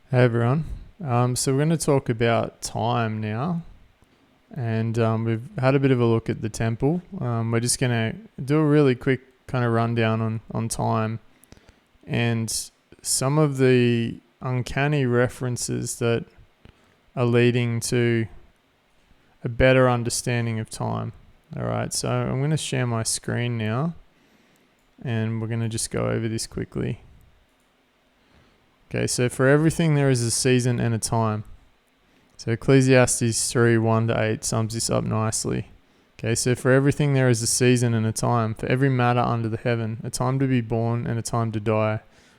Hey everyone. So we're going to talk about time now, and we've had a bit of a look at the temple. We're just going to do a really quick kind of rundown on time and some of the uncanny references that are leading to a better understanding of time. All right, so I'm going to share my screen now, and we're going to just go over this quickly. Okay, so for everything there is a season and a time. So Ecclesiastes 3, 1-8 sums this up nicely. Okay, so for everything there is a season and a time, for every matter under the heaven, a time to be born and a time to die,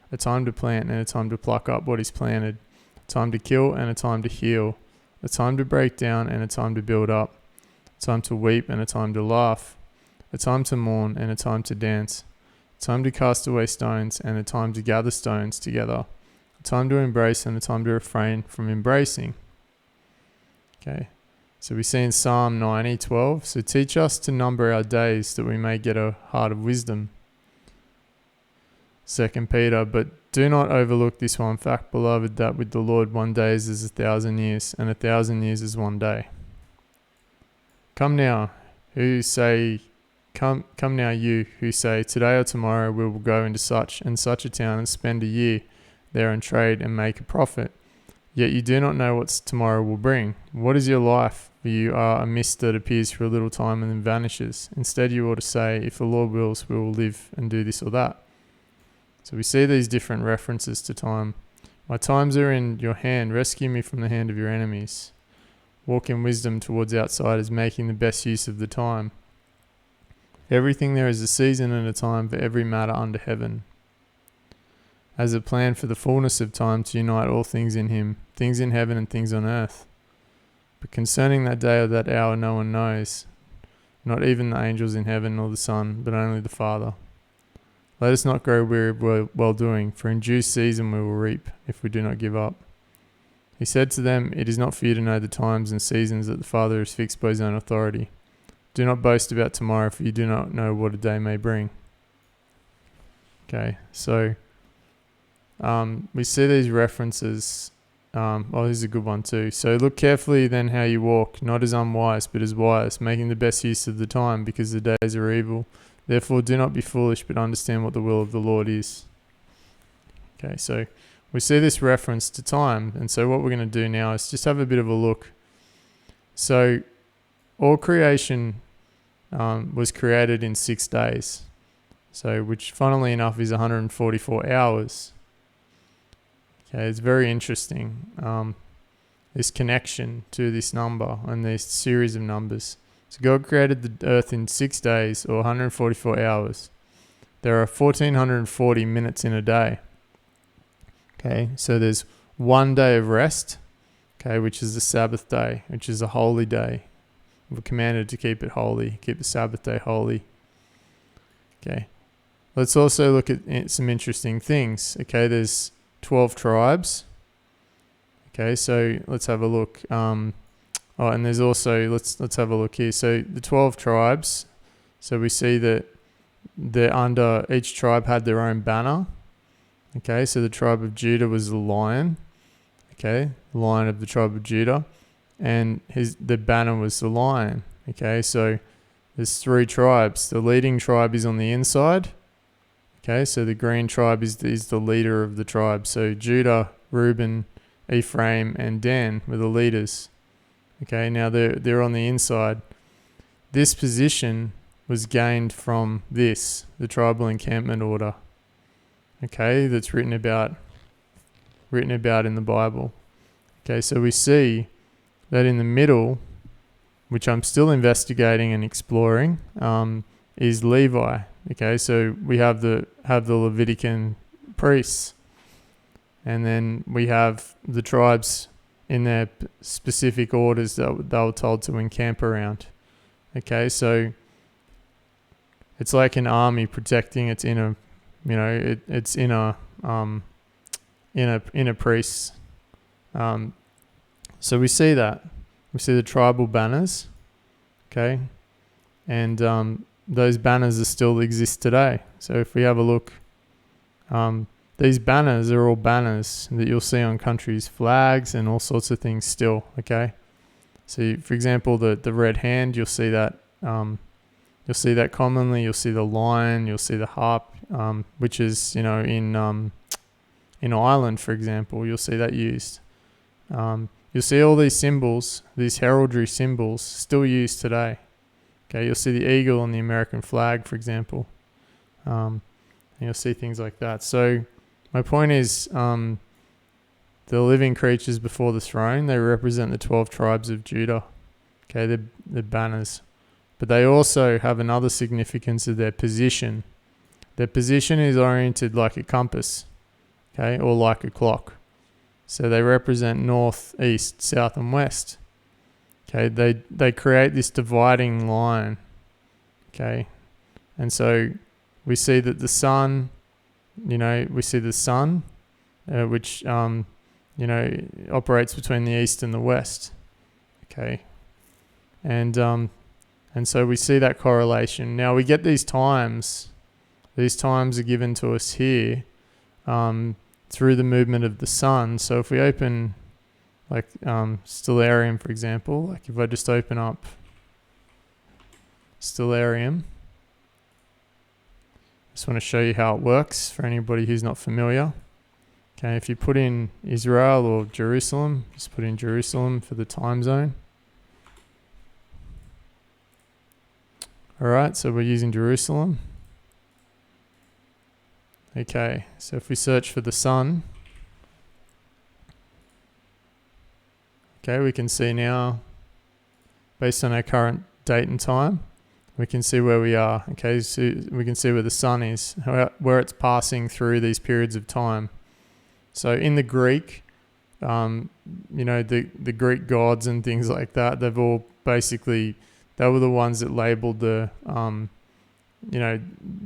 a time to plant and a time to pluck up what is planted, a time to kill and a time to heal, a time to break down and a time to build up, a time to weep and a time to laugh, a time to mourn and a time to dance, a time to cast away stones and a time to gather stones together, a time to embrace and a time to refrain from embracing. Okay, so we see in Psalm 90:12, so teach us to number our days that we may get a heart of wisdom. 2 Peter, but do not overlook this one fact, beloved, that with the Lord 1 day is as 1,000 years, and 1,000 years is 1 day. Come now, you who say, today or tomorrow we will go into such and such a town and spend a year there and trade and make a profit. Yet you do not know what tomorrow will bring. What is your life? For you are a mist that appears for a little time and then vanishes. Instead, you ought to say, if the Lord wills, we will live and do this or that. So we see these different references to time. My times are in your hand. Rescue me from the hand of your enemies. Walk in wisdom towards outsiders, making the best use of the time. Everything there is a season and a time for every matter under heaven. As a plan for the fullness of time to unite all things in him, things in heaven and things on earth. But concerning that day or that hour no one knows, not even the angels in heaven nor the Son, but only the Father. Let us not grow weary of well doing, for in due season we will reap, if we do not give up. He said to them, it is not for you to know the times and seasons that the Father has fixed by his own authority. Do not boast about tomorrow, for you do not know what a day may bring. Okay, so we see these references. This is a good one too. So look carefully then how you walk, not as unwise, but as wise, making the best use of the time, because the days are evil. Therefore do not be foolish, but understand what the will of the Lord is. Okay, so we see this reference to time. And so what we're going to do now is just have a bit of a look. So all creation was created in 6 days. So which funnily enough is 144 hours. Okay, it's very interesting, this connection to this number and this series of numbers. So God created the earth in 6 days or 144 hours. There are 1,440 minutes in a day. Okay, so there's 1 day of rest, okay, which is the Sabbath day, which is a holy day. We're commanded to keep it holy, keep the Sabbath day holy. Okay, let's also look at some interesting things. Okay, there's 12 tribes. Okay, so let's have a look. And there's also, let's have a look here. So the 12 tribes, so we see that they're under, each tribe had their own banner. Okay, so the tribe of Judah was the lion. Okay, the lion of the tribe of Judah. And the banner was the lion. Okay, so there's 3 tribes. The leading tribe is on the inside. Okay, so the green tribe is the leader of the tribe. So Judah, Reuben, Ephraim, and Dan were the leaders. Okay, now they're on the inside. This position was gained from the tribal encampment order. Okay, that's written about in the Bible. Okay, so we see that in the middle, which I'm still investigating and exploring, is Levi. Okay, so we have the Levitican priests, and then we have the tribes in their specific orders that they were told to encamp around. Okay, so it's like an army protecting its inner, its inner priests. So we see that. We see the tribal banners. Okay, and those banners still exist today. So if we have a look, these banners are all banners that you'll see on countries' flags and all sorts of things still, okay? So, for example, the red hand, you'll see that commonly. You'll see the lion, you'll see the harp, which is, in Ireland, for example, you'll see that used. You'll see all these symbols, these heraldry symbols, still used today. Okay, you'll see the eagle on the American flag, for example. And you'll see things like that. So my point is, the living creatures before the throne, they represent the 12 tribes of Judah. Okay, they're banners. But they also have another significance of their position. Their position is oriented like a compass, okay, or like a clock. So they represent north, east, south, and west. Okay, they create this dividing line. Okay, and so we see that the sun, which operates between the east and the west. Okay, and so we see that correlation. Now we get these times. These times are given to us here through the movement of the sun. So if we open, like Stellarium, for example, like if I just open up Stellarium, just want to show you how it works for anybody who's not familiar. Okay, if you put in Israel or Jerusalem, just put in Jerusalem for the time zone. All right, so we're using Jerusalem. Okay, so if we search for the sun, okay, we can see now, based on our current date and time, we can see where we are. Okay, so we can see where the sun is, where it's passing through these periods of time. So in the Greek, the Greek gods and things like that, they've all basically, they were the ones that labeled the,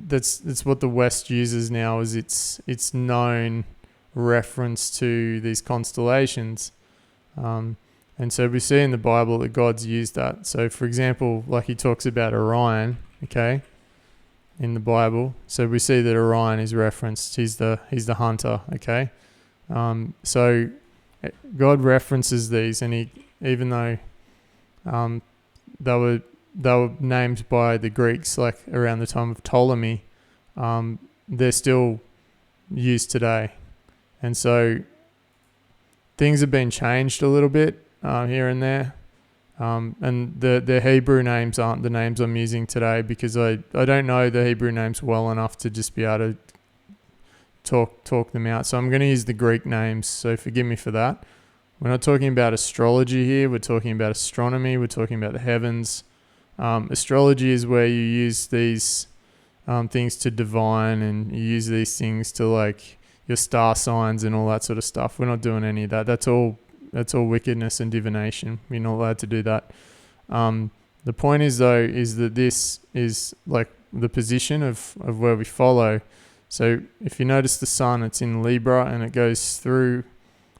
that's what the West uses now as its known reference to these constellations. And so we see in the Bible that God's used that. So for example, like he talks about Orion, okay, in the Bible. So we see that Orion is referenced. He's the hunter, okay. So God references these, and even though they were named by the Greeks like around the time of Ptolemy, they're still used today. And so things have been changed a little bit here and there. And the Hebrew names aren't the names I'm using today, because I don't know the Hebrew names well enough to just be able to talk them out. So I'm going to use the Greek names, so forgive me for that. We're not talking about astrology here. We're talking about astronomy. We're talking about the heavens. Astrology is where you use these things to divine, and you use these things to like your star signs and all that sort of stuff. We're not doing any of that. That's all wickedness and divination. We're not allowed to do that. The point is that this is like the position of where we follow. So if you notice the sun, it's in Libra, and it goes through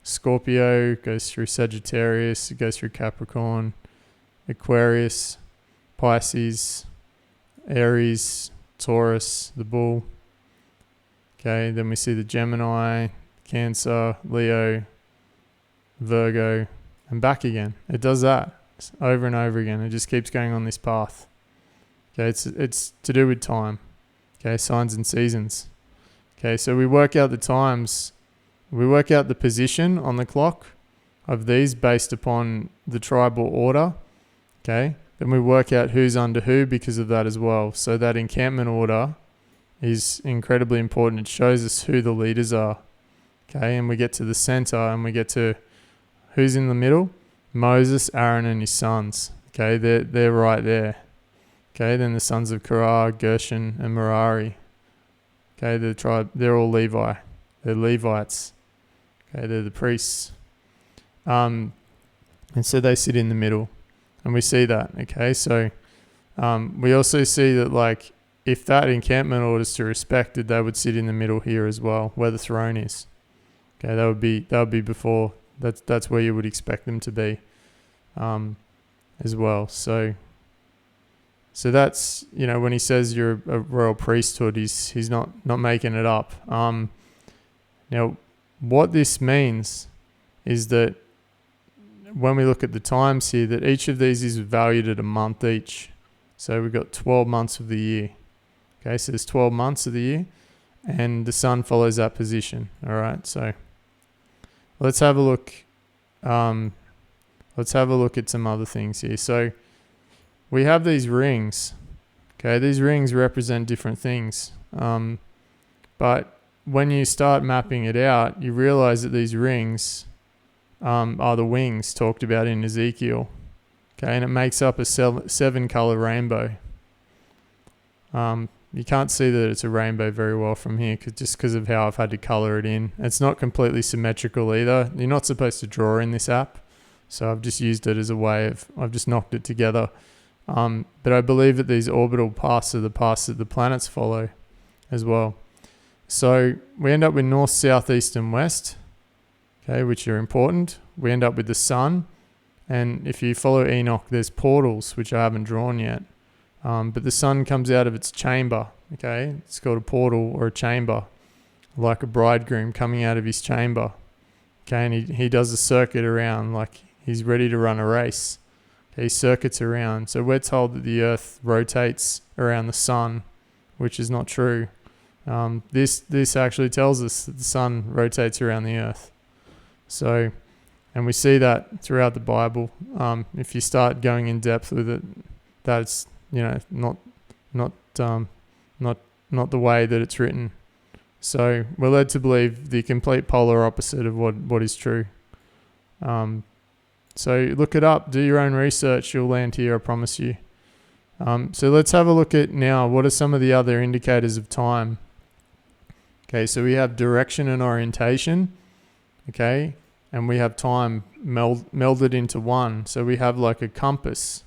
Scorpio, goes through Sagittarius, it goes through Capricorn, Aquarius, Pisces, Aries, Taurus, the bull. Okay, then we see the Gemini, Cancer, Leo, Virgo, and back again. It does that over and over again. It just keeps going on this path. Okay, it's to do with time. Okay, signs and seasons. Okay, so we work out the times. We work out the position on the clock of these based upon the tribal order. Okay, then we work out who's under who because of that as well. So that encampment order is incredibly important. It shows us who the leaders are. Okay, and we get to the center, and we get to who's in the middle? Moses, Aaron, and his sons. Okay, they're right there. Okay, then the sons of Korah, Gershon, and Merari. Okay, the tribe, they're all Levi. They're Levites. Okay, they're the priests. And so they sit in the middle. And we see that. Okay, so we also see that like if that encampment order is to respected, they would sit in the middle here as well, where the throne is. Okay, that would be before. That's where you would expect them to be, as well. So that's, when he says you're a royal priesthood, he's not making it up. Now, what this means is that when we look at the times here, that each of these is valued at a month each. So we've got 12 months of the year. Okay, so there's 12 months of the year, and the sun follows that position. All right, so let's have a look. Let's have a look at some other things here. So we have these rings. Okay, these rings represent different things. But when you start mapping it out, you realize that these rings are the wings talked about in Ezekiel. Okay, and it makes up a 7-color rainbow. You can't see that it's a rainbow very well from here just because of how I've had to color it in. It's not completely symmetrical either. You're not supposed to draw in this app. So I've just used it as a way I've just knocked it together. But I believe that these orbital paths are the paths that the planets follow as well. So we end up with north, south, east, and west, okay, which are important. We end up with the sun. And if you follow Enoch, there's portals, which I haven't drawn yet. But the sun comes out of its chamber, okay? It's called a portal or a chamber, like a bridegroom coming out of his chamber. Okay, and he does a circuit around like he's ready to run a race. Okay, he circuits around. So we're told that the earth rotates around the sun, which is not true. This actually tells us that the sun rotates around the earth. So, and we see that throughout the Bible. If you start going in depth with it, that's not the way that it's written. So we're led to believe the complete polar opposite of what is true. So look it up, do your own research, you'll land here, I promise you. So let's have a look at now, what are some of the other indicators of time? Okay, so we have direction and orientation, okay, and we have time melded into one. So we have like a compass.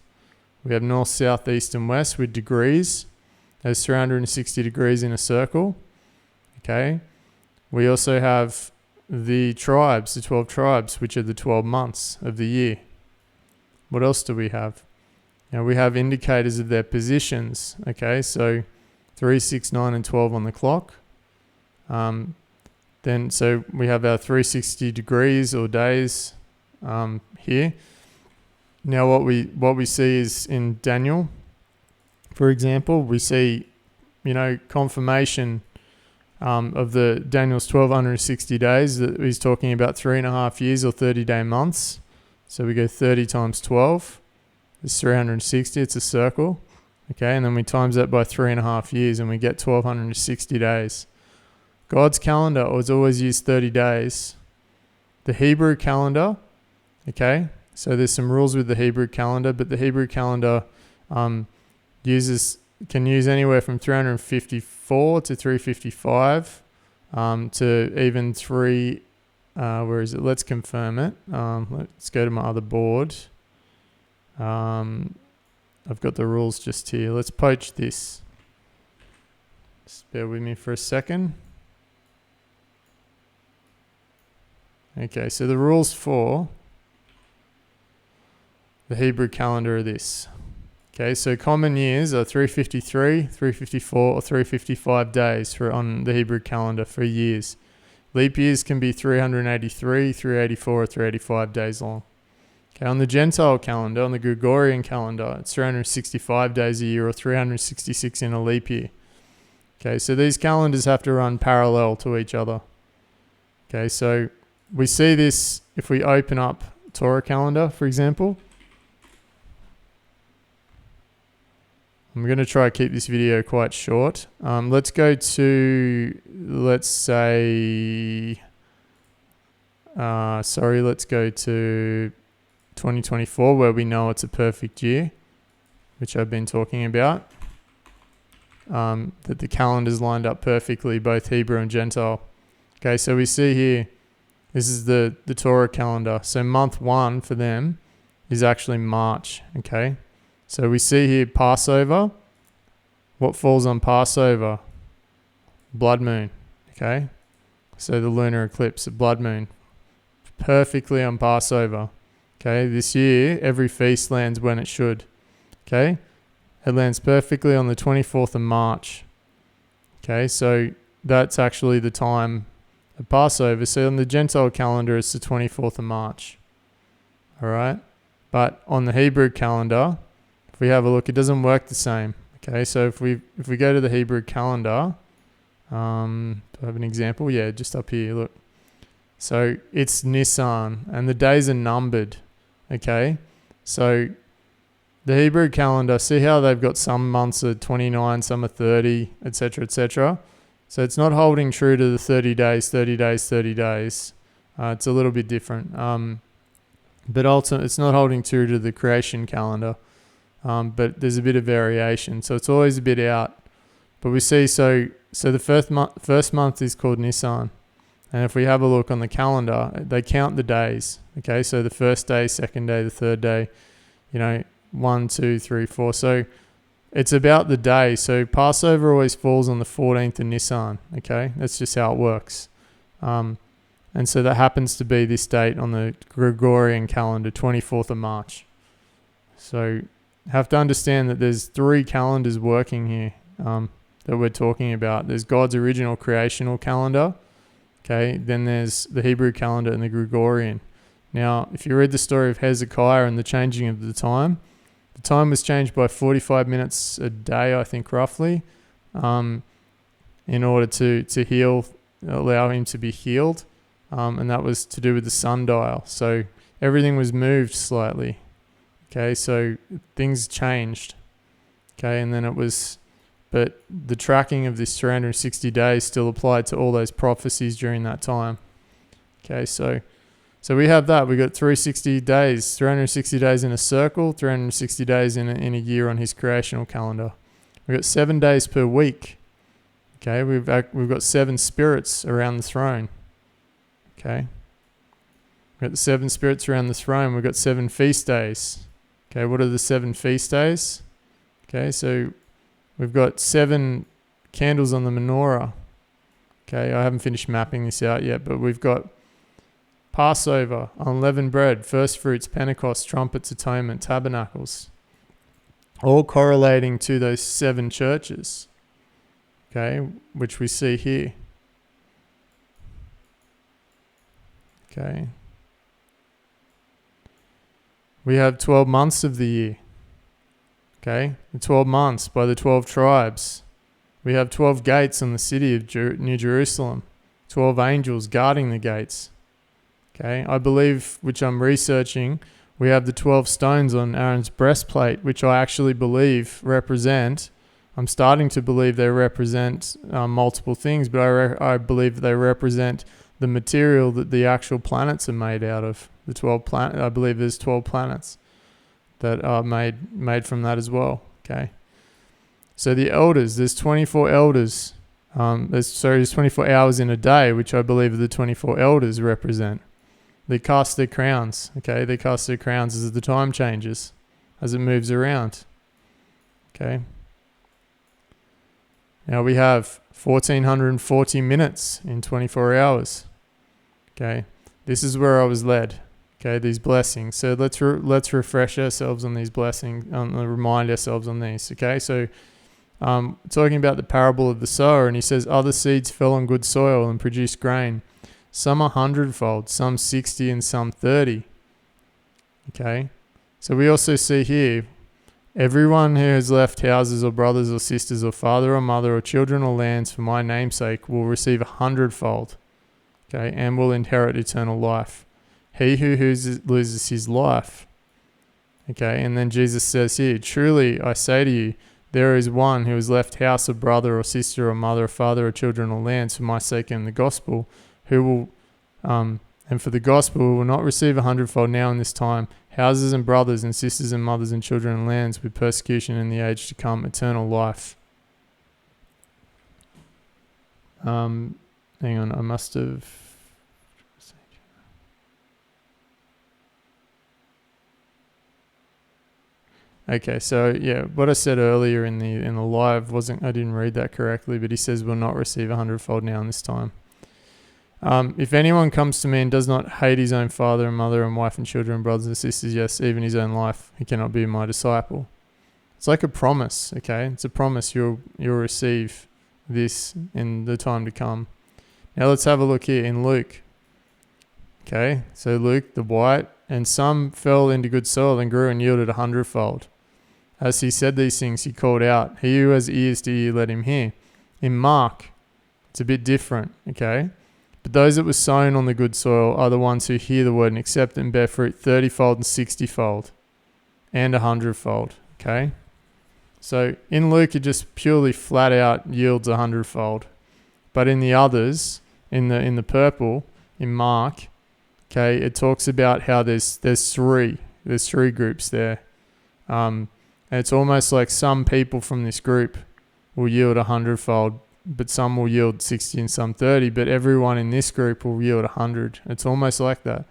We have north, south, east, and west with degrees. There's 360 degrees in a circle. Okay. We also have the tribes, the 12 tribes, which are the 12 months of the year. What else do we have? Now we have indicators of their positions. Okay, so 3, 6, 9, and 12 on the clock. Then so we have our 360 degrees or days here. Now what we see is in Daniel, for example, we see, confirmation of the Daniel's 1260 days, that he's talking about 3.5 years or 30-day months. So we go 30 times 12, it's 360, it's a circle. Okay, and then we times that by 3.5 years and we get 1260 days. God's calendar was always used 30 days. The Hebrew calendar, okay, so there's some rules with the Hebrew calendar, but the Hebrew calendar can use anywhere from 354 to 355 to even 3. Where is it? Let's confirm it. Let's go to my other board. I've got the rules just here. Let's poach this. Just bear with me for a second. Okay, so the rules for the Hebrew calendar are this. Okay, so common years are 353, 354, or 355 days on the Hebrew calendar for years. Leap years can be 383, 384, or 385 days long. Okay, on the Gentile calendar, on the Gregorian calendar, it's 365 days a year or 366 in a leap year. Okay, so these calendars have to run parallel to each other. Okay, so we see this if we open up Torah calendar, for example. I'm going to try to keep this video quite short. Let's go to, let's go to 2024, where we know it's a perfect year, which I've been talking about. That the calendar's lined up perfectly, both Hebrew and Gentile. Okay, so we see here, this is the Torah calendar. So month 1 for them is actually March, okay? So we see here Passover. What falls on Passover? Blood moon, okay? So the lunar eclipse, the blood moon, perfectly on Passover, okay? This year, every feast lands when it should, okay? It lands perfectly on the 24th of March, okay? So that's actually the time the Passover. So on the Gentile calendar, it's the 24th of March. All right. But on the Hebrew calendar, if we have a look, it doesn't work the same. Okay. So if we go to the Hebrew calendar, do I have an example? Yeah, just up here. Look. So it's Nisan, and the days are numbered. Okay. So the Hebrew calendar, see how they've got some months are 29, some are 30, etc., etc. So it's not holding true to the 30 days, 30 days, 30 days. It's a little bit different. But ultimately, it's not holding true to the creation calendar. But there's a bit of variation. So it's always a bit out. But we see, so the first month is called Nisan. And if we have a look on the calendar, they count the days. Okay, so the first day, second day, the third day, 1, 2, 3, 4. So it's about the day. So Passover always falls on the 14th of Nisan. Okay, that's just how it works. And so that happens to be this date on the Gregorian calendar, 24th of March. So have to understand that there's 3 calendars working here that we're talking about. There's God's original creational calendar. Okay, then there's the Hebrew calendar and the Gregorian. Now, if you read the story of Hezekiah and the changing of the time was changed by 45 minutes a day, I think, roughly, in order to heal, allow him to be healed. And that was to do with the sundial. So everything was moved slightly. Okay, so things changed. Okay, and then but the tracking of this 360 days still applied to all those prophecies during that time. Okay, so we have that. We got 360 days, 360 days in a circle, 360 days in a year on his creational calendar. We got 7 days per week. Okay, we've got 7 spirits around the throne. Okay, we've got the 7 spirits around the throne. We've got 7 feast days. Okay, what are the 7 feast days? Okay, so we've got 7 candles on the menorah. Okay, I haven't finished mapping this out yet, but we've got Passover, unleavened bread, first fruits, Pentecost, trumpets, atonement, tabernacles, all correlating to those 7 churches, okay, which we see here. Okay. We have 12 months of the year. Okay, the 12 months by the 12 tribes. We have 12 gates on the city of New Jerusalem. 12 angels guarding the gates. Okay, I believe, which I'm researching, we have the 12 stones on Aaron's breastplate, which I actually believe represent, I'm starting to believe they represent multiple things, but I believe they represent the material that the actual planets are made out of. The 12 I believe there's 12 planets that are made from that as well. Okay. So the elders, there's 24 elders. There's 24 hours in a day, which I believe the 24 elders represent. They cast their crowns. Okay. They cast their crowns as the time changes, as it moves around. Okay. Now we have 1440 minutes in 24 hours. Okay. This is where I was led. Okay, these blessings. So let's refresh ourselves on these blessings, remind ourselves on these. Okay, so talking about the parable of the sower, and he says, other seeds fell on good soil and produced grain. Some 100-fold, some 60, and some 30. Okay, so we also see here, everyone who has left houses or brothers or sisters or father or mother or children or lands for my name's sake will receive 100-fold. Okay, and will inherit eternal life. He who loses his life. Okay, and then Jesus says here, truly I say to you, there is one who has left house or brother or sister or mother or father or children or lands for my sake and the gospel, who will, and for the gospel will not receive 100-fold now in this time, houses and brothers and sisters and mothers and children and lands with persecution in the age to come, eternal life. Hang on, I must have... Okay, so yeah, what I said earlier in the live I didn't read that correctly, but he says will not receive 100-fold now in this time. If anyone comes to me and does not hate his own father and mother and wife and children and brothers and sisters, yes, even his own life, he cannot be my disciple. It's like a promise, okay? It's a promise you'll receive this in the time to come. Now let's have a look here in Luke. Okay, so Luke, the white, and some fell into good soil and grew and yielded 100-fold. As he said these things, he called out, "He who has ears to hear, let him hear." In Mark, it's a bit different, okay? But those that were sown on the good soil are the ones who hear the word and accept it and bear fruit 30-fold and 60-fold and 100-fold, okay? So in Luke, it just purely flat out yields 100-fold. But in the others, in the purple, in Mark, okay, it talks about how there's three groups there. And it's almost like some people from this group will yield 100-fold, but some will yield 60 and some 30, but everyone in this group will yield 100. It's almost like that.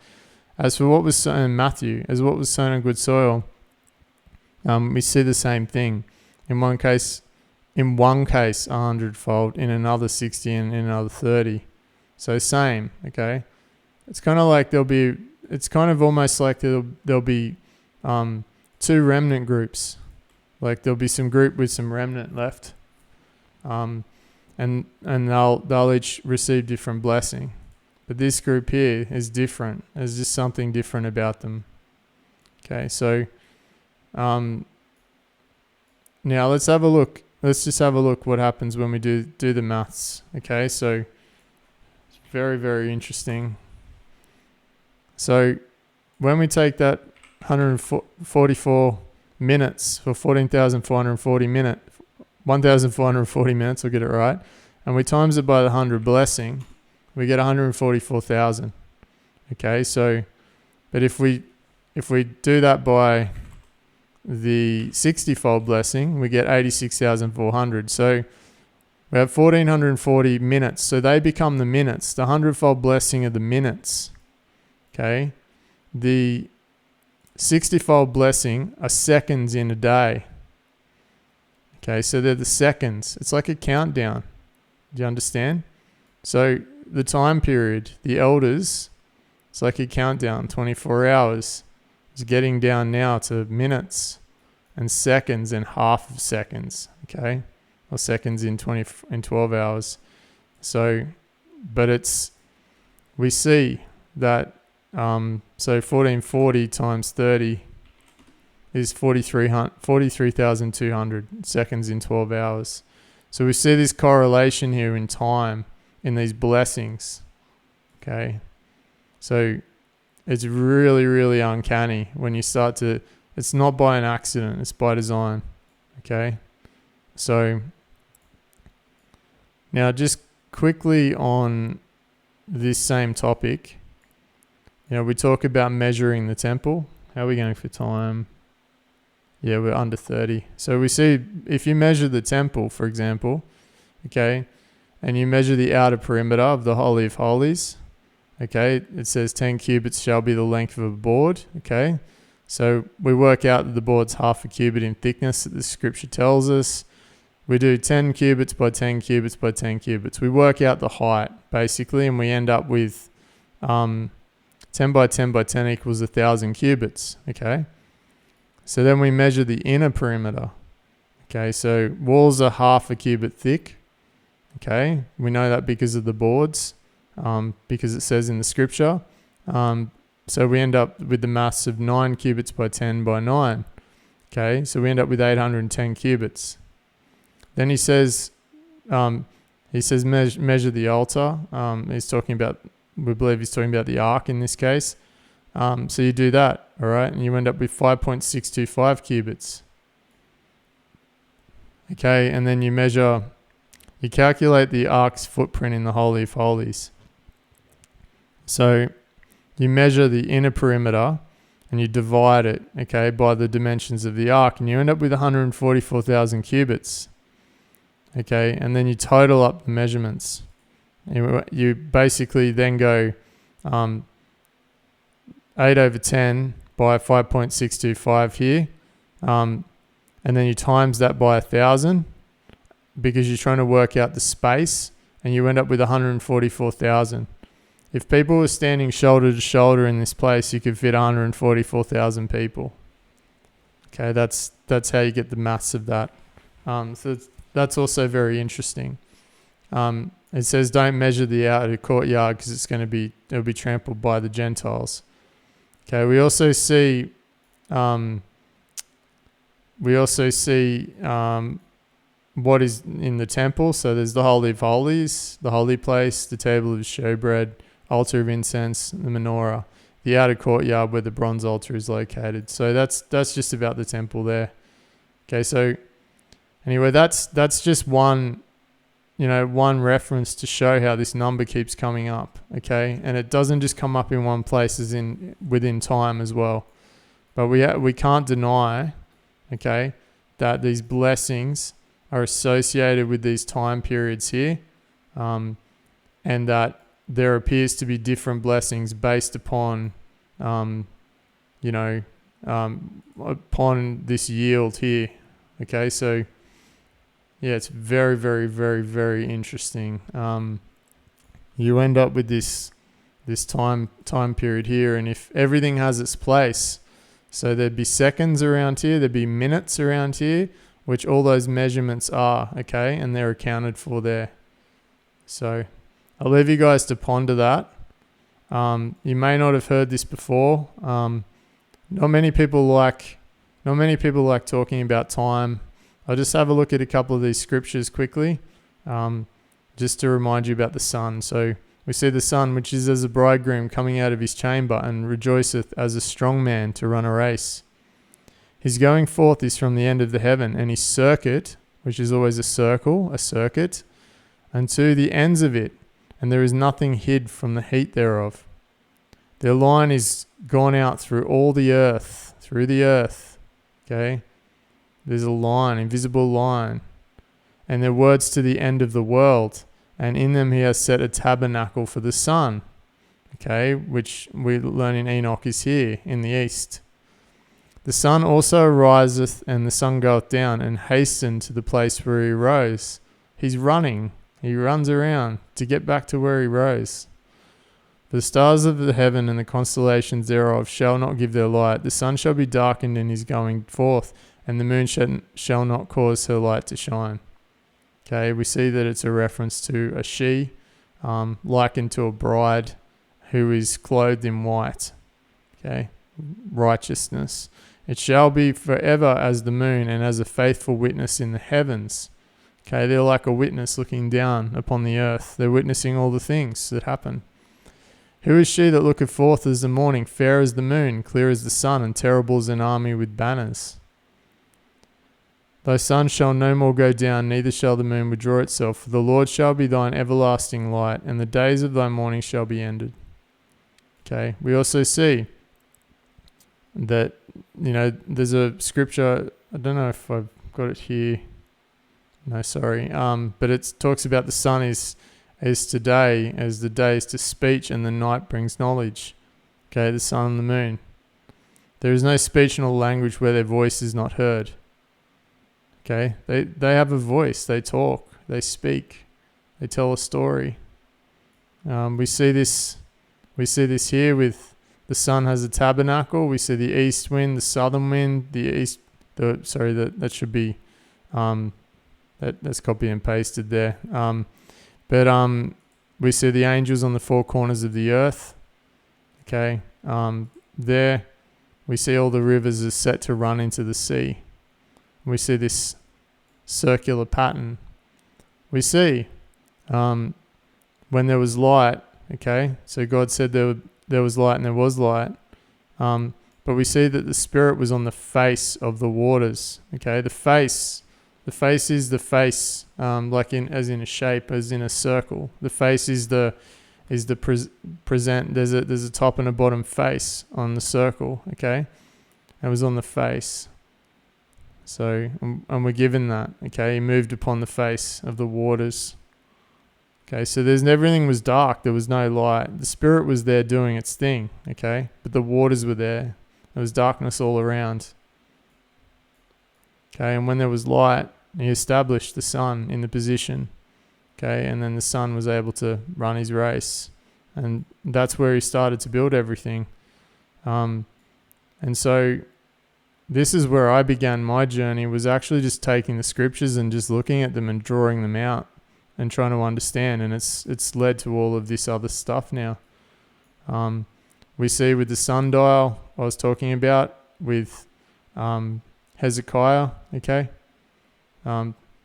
As for what was sown in Matthew, as what was sown on good soil, we see the same thing. In one case 100-fold, in another 60, and in another 30. So same, okay? It's kind of like it's kind of almost like there'll be two remnant groups. Like there'll be some group with some remnant left. And they'll each receive different blessing. But this group here is different. There's just something different about them. Okay, so now let's have a look. Let's just have a look what happens when we do the maths. Okay, so it's very, very interesting. So when we take that 144 minutes for 14,440 minutes, 1,440 minutes, I'll get it right, and we times it by the 100 blessing, we get 144,000. Okay, so, but if we do that by the 60-fold blessing, we get 86,400. So we have 1,440 minutes. So they become the minutes. The 100-fold blessing are the minutes. Okay, the 60-fold blessing are seconds in a day. Okay, so they're the seconds. It's like a countdown. Do you understand? So the time period, the elders, it's like a countdown, 24 hours. It's getting down now to minutes and seconds and half of seconds, okay? Or seconds in 12 hours. So, but we see that, so 1440 times 30 is 43,200 seconds in 12 hours. So we see this correlation here in time in these blessings, okay? So it's really, really uncanny when you start to, it's not by an accident, it's by design, okay? So now just quickly on this same topic, we talk about measuring the temple. How are we going for time? Yeah, we're under 30. So we see if you measure the temple, for example, okay, and you measure the outer perimeter of the Holy of Holies, okay, it says 10 cubits shall be the length of a board, okay? So we work out that the board's half a cubit in thickness that the scripture tells us. We do 10 cubits by 10 cubits by 10 cubits. We work out the height, basically, and we end up with 10 by 10 by 10 equals 1,000 cubits, okay? So then we measure the inner perimeter, okay? So walls are half a cubit thick, okay? We know that because of the boards, because it says in the scripture. So we end up with the mass of 9 cubits by 10 by 9, okay? So we end up with 810 cubits. Then he says measure the altar. He's talking about, we believe he's talking about the ark in this case. So you do that, all right? And you end up with 5.625 cubits. Okay, and then you calculate the ark's footprint in the Holy of Holies. So you measure the inner perimeter and you divide it, okay, by the dimensions of the ark, and you end up with 144,000 cubits. Okay, and then you total up the measurements. You basically then go 8 over 10 by 5.625 here, and then you times that by 1,000 because you're trying to work out the space, and you end up with 144,000. If people were standing shoulder to shoulder in this place, you could fit 144,000 people. Okay, that's how you get the maths of that. So that's also very interesting. And it says don't measure the outer courtyard because it'll be trampled by the Gentiles. Okay, we also see what is in the temple. So there's the Holy of Holies, the holy place, the table of showbread, altar of incense, the menorah, the outer courtyard where the bronze altar is located. So that's just about the temple there. Okay, so anyway, that's just one reference to show how this number keeps coming up. Okay, and it doesn't just come up in one place, as in within time as well. But we can't deny, okay, that these blessings are associated with these time periods here, and that there appears to be different blessings based upon, upon this yield here. Okay, so yeah, it's very, very, very, very interesting. You end up with this time period here, and if everything has its place, so there'd be seconds around here, there'd be minutes around here, which all those measurements are, okay, and they're accounted for there. So I'll leave you guys to ponder that. You may not have heard this before. Not many people like talking about time. I'll just have a look at a couple of these scriptures quickly, just to remind you about the sun. So we see the sun, which is as a bridegroom coming out of his chamber, and rejoiceth as a strong man to run a race. His going forth is from the end of the heaven, and his circuit, which is always a circuit, unto the ends of it, and there is nothing hid from the heat thereof. Their line is gone out through all the earth, okay? There's a line, invisible line, and their words to the end of the world, and in them he has set a tabernacle for the sun, okay, which we learn in Enoch is here in the east. The sun also riseth, and the sun goeth down, and hasten to the place where he rose. He's running. He runs around to get back to where he rose. The stars of the heaven and the constellations thereof shall not give their light. The sun shall be darkened in his going forth, and the moon shall not cause her light to shine. Okay, we see that it's a reference to a she, likened to a bride who is clothed in white. Okay, righteousness. It shall be forever as the moon, and as a faithful witness in the heavens. Okay, they're like a witness looking down upon the earth. They're witnessing all the things that happen. Who is she that looketh forth as the morning, fair as the moon, clear as the sun, and terrible as an army with banners? Thy sun shall no more go down, neither shall the moon withdraw itself, for the Lord shall be thine everlasting light, and the days of thy mourning shall be ended. Okay, we also see that, there's a scripture, I don't know if I've got it here. No, sorry. But it talks about the sun is today, as the day is to speech, and the night brings knowledge. Okay, the sun and the moon. There is no speech nor language where their voice is not heard. Okay, they have a voice. They talk. They speak. They tell a story. We see this here with the sun has a tabernacle. We see the east wind, the southern wind, that should be, that's copy and pasted there. But we see the angels on the four corners of the earth. Okay, there we see all the rivers are set to run into the sea. We see this circular pattern. We see when there was light, okay, so God said there was light and there was light, but we see that the Spirit was on the face of the waters. Okay, the face is the face, as in a shape, as in a circle. The face is the present. There's a top and a bottom face on the circle. Okay, it was on the face. So, and we're given that. Okay, he moved upon the face of the waters. Okay, so everything was dark. There was no light. The Spirit was there doing its thing. Okay, but the waters were there. There was darkness all around. Okay, and when there was light, he established the sun in the position. Okay, and then the sun was able to run his race. And that's where he started to build everything. And so this is where I began my journey, was actually just taking the scriptures and just looking at them and drawing them out. and trying to understand, and it's led to all of this other stuff now. We see with the sundial I was talking about with Hezekiah, okay?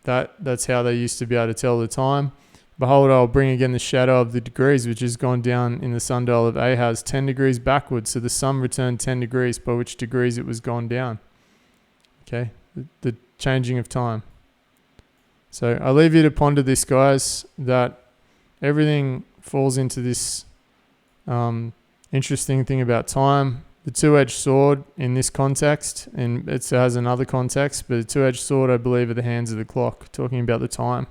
That's how they used to be able to tell the time. Behold, I'll bring again the shadow of the degrees, which has gone down in the sundial of Ahaz 10 degrees backwards. So the sun returned 10 degrees, by which degrees it was gone down. Okay, the changing of time. So I leave you to ponder this, guys, that everything falls into this interesting thing about time. The two-edged sword in this context, and it has another context, but the two-edged sword, I believe, are the hands of the clock, talking about the time.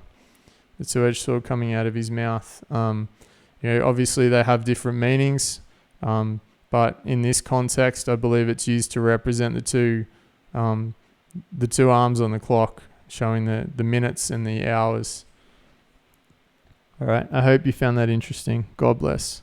The two-edged sword coming out of his mouth. Obviously they have different meanings, but in this context, I believe it's used to represent the two arms on the clock, showing the minutes and the hours. All right, I hope you found that interesting. God bless.